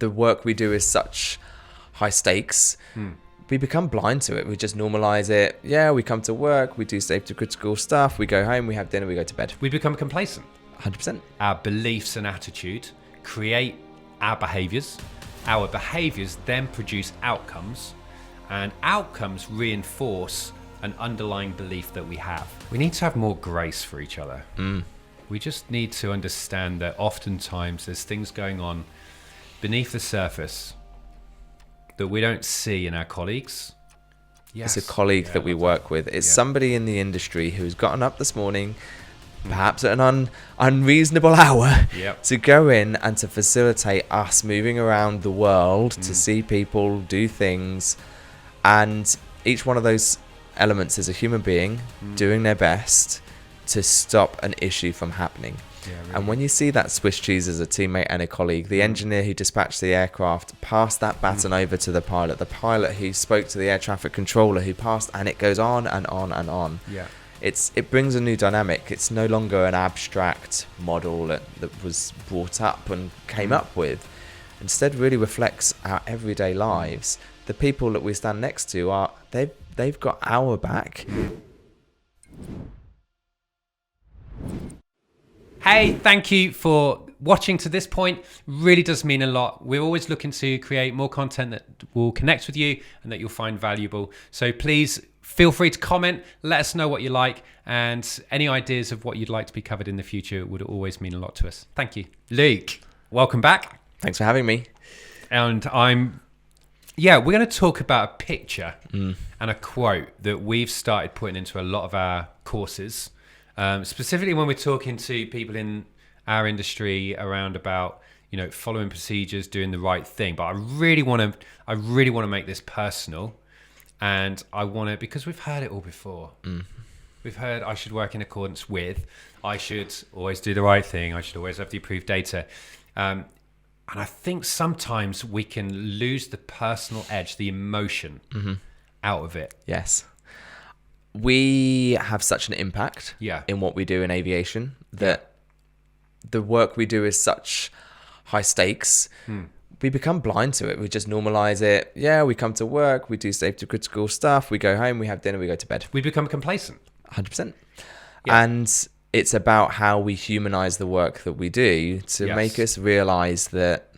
the work we do is such high stakes, we become blind to it. We just normalize it. Yeah, we come to work, we do safety critical stuff, we go home, we have dinner, we go to bed. We become complacent. 100%. Our beliefs and attitude create our behaviors. Our behaviors then produce outcomes, and outcomes reinforce an underlying belief that we have. We need to have more grace for each other. We just need to understand that oftentimes there's things going on beneath the surface that we don't see in our colleagues. Yes. It's a colleague that we work with. It's somebody in the industry who's gotten up this morning, perhaps at an unreasonable hour, to go in and to facilitate us moving around the world, to see people do things. And each one of those elements is a human being doing their best to stop an issue from happening. Yeah, really. And when you see that Swiss cheese as a teammate and a colleague, the engineer who dispatched the aircraft passed that baton over to the pilot who spoke to the air traffic controller who passed, and it goes on and on and on. Yeah. It brings a new dynamic. It's no longer an abstract model that was brought up and came up with. Instead, really reflects our everyday lives. The people that we stand next to they've got our back. Hey, thank you for watching to this point. Really does mean a lot. We're always looking to create more content that will connect with you and that you'll find valuable. So please feel free to comment, let us know what you like, and any ideas of what you'd like to be covered in the future would always mean a lot to us. Thank you. Luke, welcome back. Thanks for having me. And we're going to talk about a picture and a quote that we've started putting into a lot of our courses. Specifically when we're talking to people in our industry around about, following procedures, doing the right thing. But I really want to make this personal, and I want to, because we've heard it all before. We've heard I should work in accordance with, I should always do the right thing, I should always have the approved data. And I think sometimes we can lose the personal edge, the emotion out of it. Yes. We have such an impact in what we do in aviation that the work we do is such high stakes. We become blind to it. We just normalize it. Yeah, we come to work, we do safety critical stuff, we go home, we have dinner, we go to bed. We become complacent. 100%. Yeah. And it's about how we humanize the work that we do to make us realize that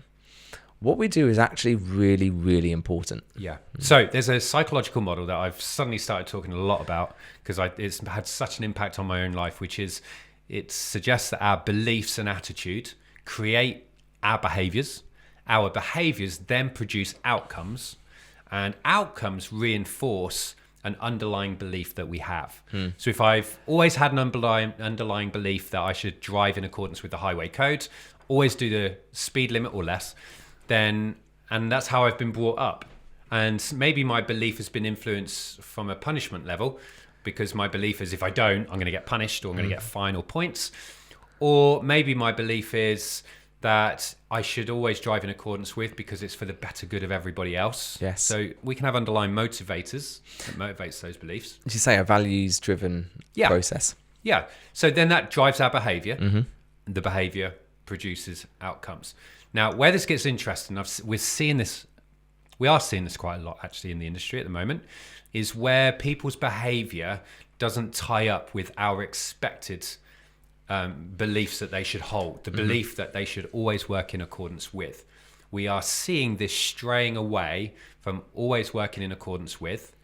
what we do is actually really, really important. Yeah. So there's a psychological model that I've suddenly started talking a lot about because it's had such an impact on my own life, which is it suggests that our beliefs and attitude create our behaviors. Our behaviors then produce outcomes, and outcomes reinforce an underlying belief that we have. So if I've always had an underlying belief that I should drive in accordance with the highway code, always do the speed limit or less, and that's how I've been brought up. And maybe my belief has been influenced from a punishment level, because my belief is if I don't, I'm going to get punished or I'm going to get fine or points. Or maybe my belief is that I should always drive in accordance with because it's for the better good of everybody else. Yes. So we can have underlying motivators that motivates those beliefs. As you say, a values-driven process. Yeah. So then that drives our behavior. The behavior produces outcomes. Now, where this gets interesting, we are seeing this quite a lot actually in the industry at the moment, is where people's behavior doesn't tie up with our expected beliefs that they should hold, the belief that they should always work in accordance with. We are seeing this straying away from always working in accordance with,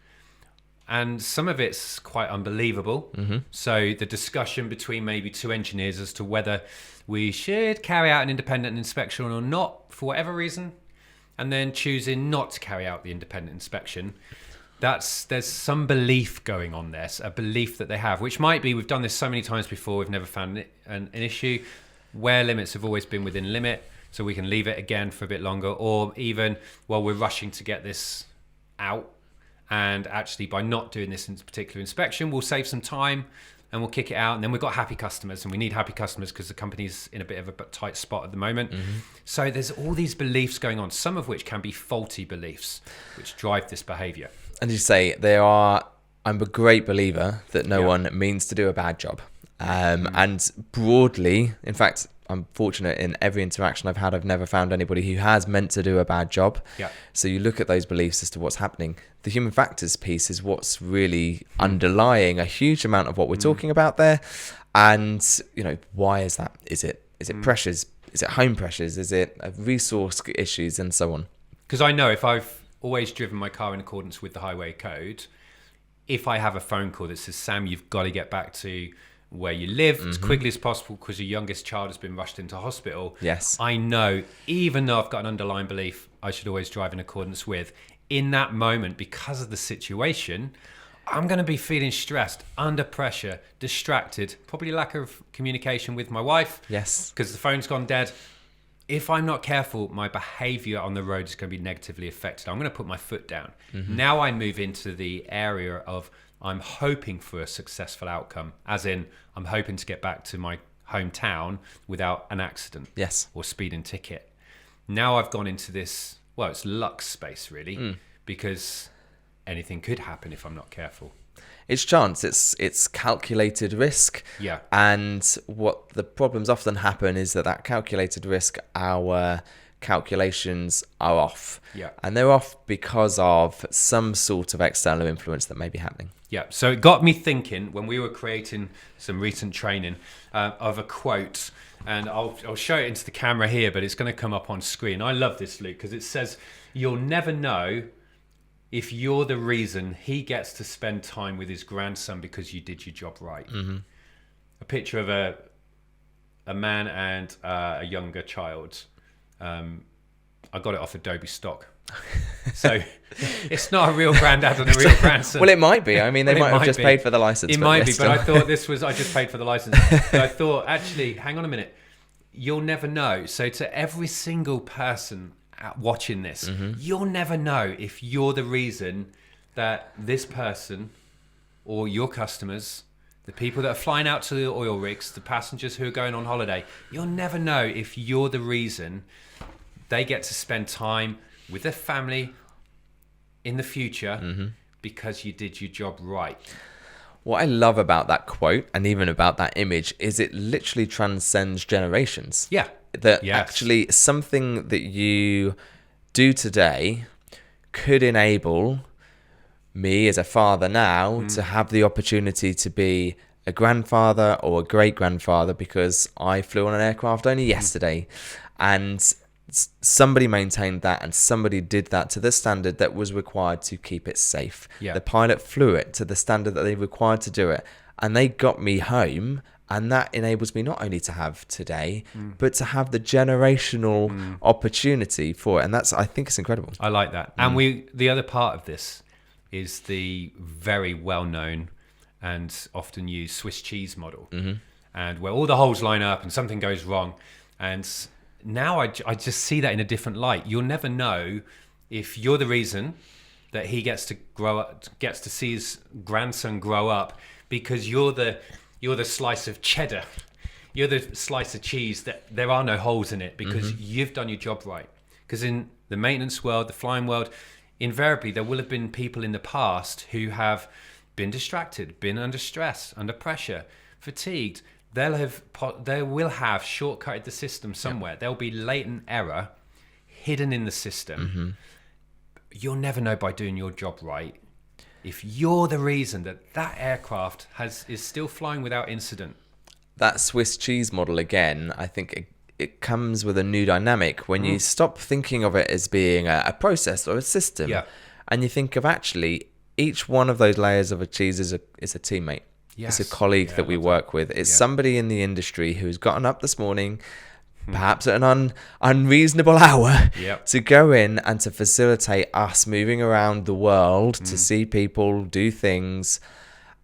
and some of it's quite unbelievable. So the discussion between maybe two engineers as to whether we should carry out an independent inspection or not for whatever reason, and then choosing not to carry out the independent inspection. There's some belief going on there, a belief that they have, which might be we've done this so many times before, we've never found an issue. Wear limits have always been within limit, so we can leave it again for a bit longer, or even, well, we're rushing to get this out, and actually by not doing this in particular inspection, we'll save some time and we'll kick it out, and then we've got happy customers, and we need happy customers because the company's in a bit of a tight spot at the moment. So there's all these beliefs going on, some of which can be faulty beliefs, which drive this behavior. And you say I'm a great believer that no one means to do a bad job. And broadly, in fact, I'm fortunate in every interaction I've had, I've never found anybody who has meant to do a bad job. Yeah. So you look at those beliefs as to what's happening. The human factors piece is what's really underlying a huge amount of what we're talking about there. And, why is that? Is it pressures? Is it home pressures? Is it resource issues and so on? Because I know if I've always driven my car in accordance with the highway code, if I have a phone call that says, Sam, you've got to get back to where you live as quickly as possible because your youngest child has been rushed into hospital. Yes. I know, even though I've got an underlying belief I should always drive in accordance with, in that moment, because of the situation, I'm going to be feeling stressed, under pressure, distracted, probably lack of communication with my wife. Yes. Because the phone's gone dead. If I'm not careful, my behavior on the road is going to be negatively affected. I'm going to put my foot down. Now I move into the area of I'm hoping for a successful outcome, as in I'm hoping to get back to my hometown without an accident. Yes. Or speeding ticket. Now I've gone into this, well, it's luck space really, because anything could happen if I'm not careful. It's chance. It's calculated risk. Yeah. And what the problems often happen is that calculated risk, our calculations are off. Yeah. And they're off because of some sort of external influence that may be happening. Yeah. So it got me thinking when we were creating some recent training of a quote, and I'll show it into the camera here, but it's going to come up on screen. I love this, Luke, because it says, "You'll never know if you're the reason he gets to spend time with his grandson because you did your job right." A picture of a man and a younger child. I got it off Adobe stock. So it's not a real granddad and a real grandson. Well, it might be. I mean, they might have just paid for the license. It might be, but I thought this was, I just paid for the license. But I thought, actually, hang on a minute. You'll never know. So to every single person watching this, you'll never know if you're the reason that this person or your customers, the people that are flying out to the oil rigs, the passengers who are going on holiday, you'll never know if you're the reason they get to spend time with their family in the future because you did your job right. What I love about that quote and even about that image is it literally transcends generations. Yeah. That actually something that you do today could enable me as a father now to have the opportunity to be a grandfather or a great grandfather because I flew on an aircraft only yesterday, and somebody maintained that and somebody did that to the standard that was required to keep it safe. The pilot flew it to the standard that they required to do it, and they got me home. And that enables me not only to have today, but to have the generational opportunity for it. And I think it's incredible. I like that. And the other part of this is the very well-known and often used Swiss cheese model. And where all the holes line up and something goes wrong. And now I just see that in a different light. You'll never know if you're the reason that he gets to grow up, gets to see his grandson grow up, because you're the slice of cheddar, you're the slice of cheese that there are no holes in it because you've done your job right. Because in the maintenance world, the flying world, invariably there will have been people in the past who have been distracted, been under stress, under pressure, fatigued. They will have shortcutted the system somewhere. There'll be latent error hidden in the system. You'll never know by doing your job right if you're the reason that aircraft is still flying without incident. That Swiss cheese model, again, I think it comes with a new dynamic when you stop thinking of it as being a process or a system, and you think of actually each one of those layers of a cheese is a teammate. It's a colleague that we work with. It's somebody in the industry who's gotten up this morning, perhaps at an unreasonable hour, to go in and to facilitate us moving around the world to see people do things.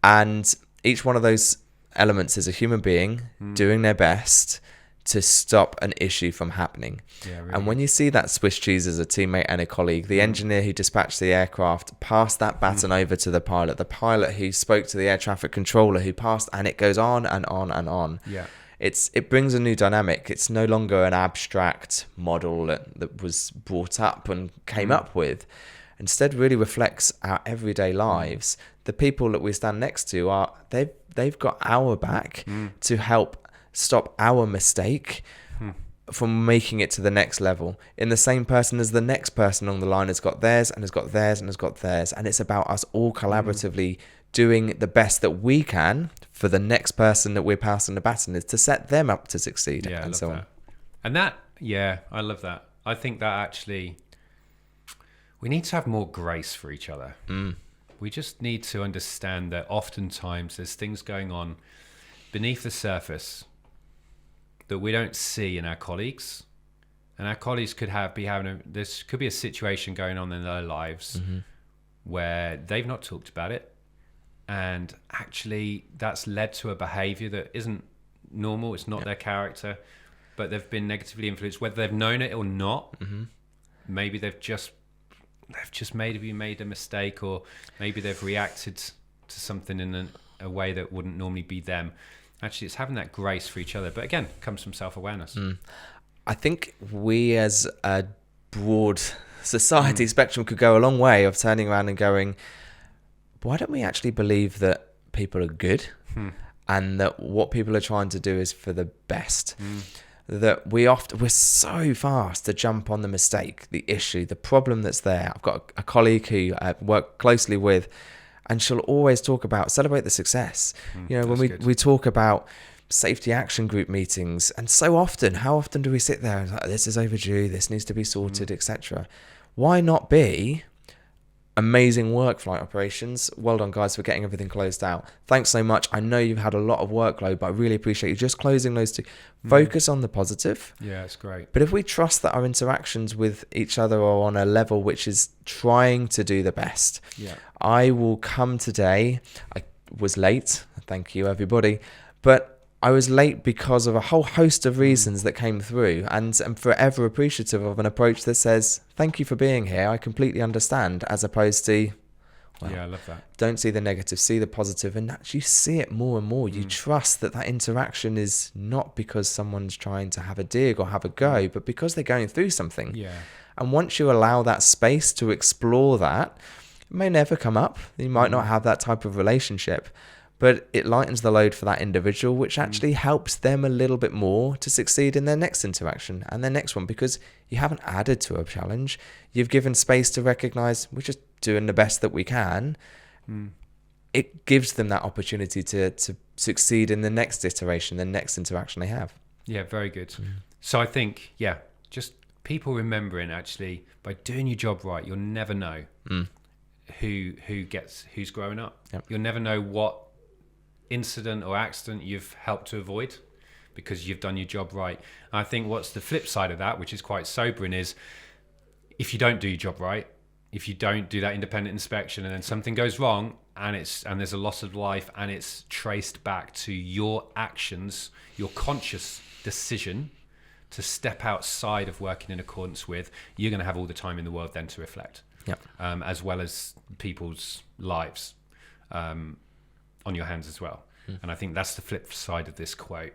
And each one of those elements is a human being doing their best to stop an issue from happening. Really. And when you see that Swiss cheese as a teammate and a colleague, the engineer who dispatched the aircraft passed that baton over to the pilot who spoke to the air traffic controller who passed, and it goes on and on and on. It brings a new dynamic. It's no longer an abstract model that was brought up and came up with. Instead, really reflects our everyday lives. The people that we stand next to they've got our back to help stop our mistake from making it to the next level in the same person as the next person on the line has got theirs and has got theirs and has got theirs. And it's about us all collaboratively doing the best that we can for the next person that we're passing the baton, is to set them up to succeed, and so on. And that, I love that. I think that actually we need to have more grace for each other. We just need to understand that oftentimes there's things going on beneath the surface that we don't see in our colleagues, and our colleagues could this could be a situation going on in their lives where they've not talked about it, and actually that's led to a behavior that isn't normal. It's not their character, but they've been negatively influenced, whether they've known it or not. Maybe they've just maybe made a mistake, or maybe they've reacted to something in a way that wouldn't normally be them. Actually, it's having that grace for each other. But again, it comes from self-awareness. I think we as a broad society spectrum could go a long way of turning around and going, why don't we actually believe that people are good and that what people are trying to do is for the best? That we're so fast to jump on the mistake, the issue, the problem that's there. I've got a colleague who I work closely with, and she'll always talk about celebrate the success. When we talk about safety action group meetings, and how often do we sit there and like, this is overdue, this needs to be sorted, etc. Why not be amazing work flight operations? Well done, guys, for getting everything closed out. Thanks so much. I know you've had a lot of workload, but I really appreciate you just closing those two. Focus on the positive. Yeah, it's great. But if we trust that our interactions with each other are on a level which is trying to do the best, I will come today. I was late. Thank you, everybody. But I was late because of a whole host of reasons that came through, and I'm forever appreciative of an approach that says, thank you for being here, I completely understand, as opposed to, I love that. Don't see the negative, see the positive, and actually see it more and more. You trust that interaction is not because someone's trying to have a dig or have a go, but because they're going through something. And once you allow that space to explore that, it may never come up. You might not have that type of relationship, but it lightens the load for that individual, which actually helps them a little bit more to succeed in their next interaction and their next one, because you haven't added to a challenge. You've given space to recognize we're just doing the best that we can. It gives them that opportunity to succeed in the next iteration, the next interaction they have. Yeah, very good. So I think, just people remembering, actually, by doing your job right, you'll never know who's growing up. You'll never know what incident or accident you've helped to avoid because you've done your job right. And I think what's the flip side of that, which is quite sobering, is if you don't do your job right, if you don't do that independent inspection and then something goes wrong and there's a loss of life and it's traced back to your actions, your conscious decision to step outside of working in accordance with, you're going to have all the time in the world then to reflect, as well as people's lives on your hands as well. And I think that's the flip side of this quote.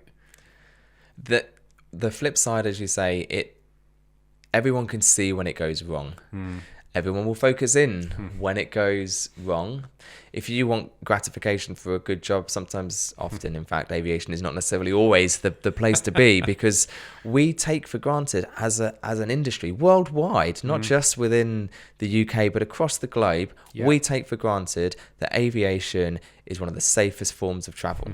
The flip side, as you say, everyone can see when it goes wrong. Everyone will focus in when it goes wrong. If you want gratification for a good job, often, in fact, aviation is not necessarily always the place to be, because we take for granted as an industry worldwide, not just within the UK, but across the globe, we take for granted that aviation is one of the safest forms of travel.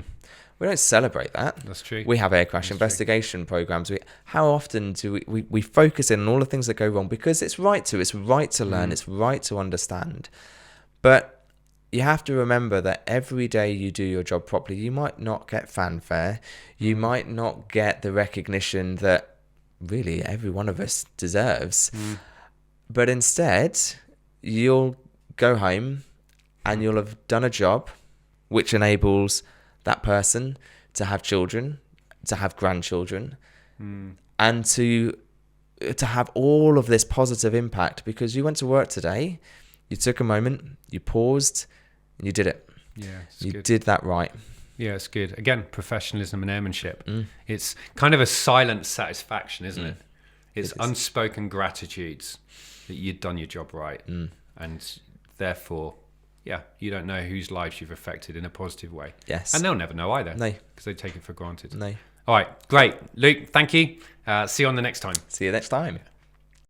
We don't celebrate that. That's true. We have air crash investigation programs. How often do we focus in on all the things that go wrong? Because it's right to learn, it's right to understand. But you have to remember that every day you do your job properly, you might not get fanfare. You might not get the recognition that really every one of us deserves. But instead, you'll go home and you'll have done a job which enables that person to have children, to have grandchildren, and to have all of this positive impact, because you went to work today, you took a moment, you paused, and you did it. You did that right. Yeah, it's good. Again, professionalism and airmanship. It's kind of a silent satisfaction, isn't it? It's unspoken gratitudes that you've done your job right. And therefore, you don't know whose lives you've affected in a positive way. Yes. And they'll never know either. No. Because they take it for granted. No. All right, great. Luke, thank you. See you on the next time. See you next time.